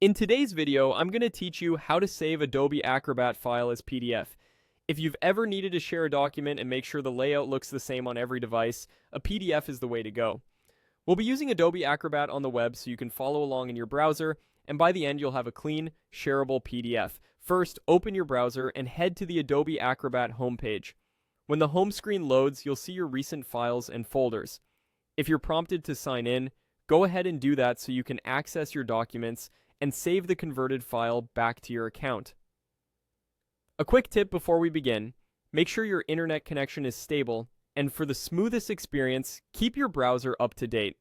In today's video, I'm going to teach you how to save Adobe Acrobat file as PDF. If you've ever needed to share a document and make sure the layout looks the same on every device, a PDF is the way to go. We'll be using Adobe Acrobat on the web so you can follow along in your browser, and by the end you'll have a clean, shareable PDF. First, open your browser and head to the Adobe Acrobat homepage. When the home screen loads, you'll see your recent files and folders. If you're prompted to sign in, go ahead and do that so you can access your documents and save the converted file back to your account. A quick tip before we begin, make sure your internet connection is stable, and for the smoothest experience, keep your browser up to date.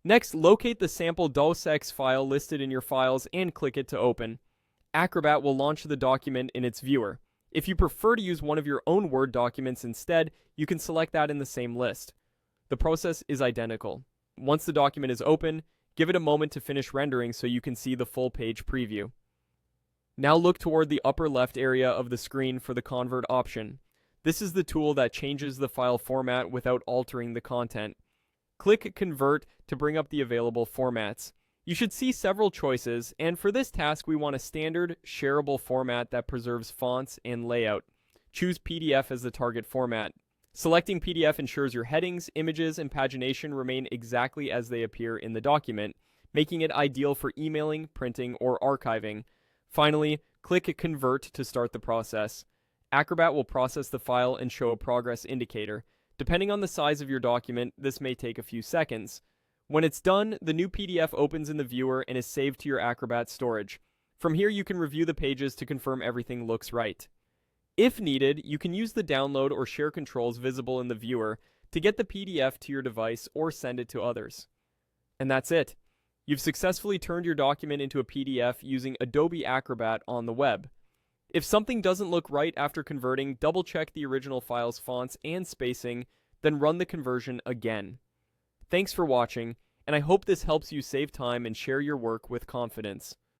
Next, locate the sample docx file listed in your files and click it to open. Acrobat will launch the document in its viewer. If you prefer to use one of your own Word documents instead, you can select that in the same list. The process is identical. Once the document is open, give it a moment to finish rendering so you can see the full page preview. Now look toward the upper left area of the screen for the Convert option. This is the tool that changes the file format without altering the content. Click Convert to bring up the available formats. You should see several choices, and for this task we want a standard, shareable format that preserves fonts and layout. Choose PDF as the target format. Selecting PDF ensures your headings, images, and pagination remain exactly as they appear in the document, making it ideal for emailing, printing, or archiving. Finally, click Convert to start the process. Acrobat will process the file and show a progress indicator. Depending on the size of your document, this may take a few seconds. When it's done, the new PDF opens in the viewer and is saved to your Acrobat storage. From here, you can review the pages to confirm everything looks right. If needed, you can use the download or share controls visible in the viewer to get the PDF to your device or send it to others. And that's it. You've successfully turned your document into a PDF using Adobe Acrobat on the web. If something doesn't look right after converting, double-check the original file's fonts and spacing, then run the conversion again. Thanks for watching, and I hope this helps you save time and share your work with confidence.